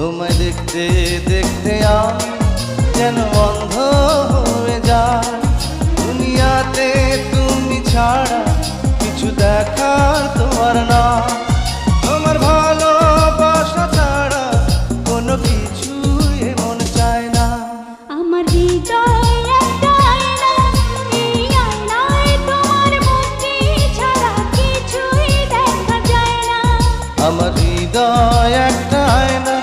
তোমায় দেখতে দেখতে আমি যেন অন্ধ হয়ে যাই। দুনিয়াতে তুমি ছাড়া কিছু দেখার তোমার না। তোমার ভালোবাসা ছাড়া কোনো কিছু এমন চায় না। আমার হৃদয় একটা আয়না, এই আয়নায় তোমার মুক্তি ছাড়া কিছুই দেখা যায় না। আমার হৃদয় একটা আয়না,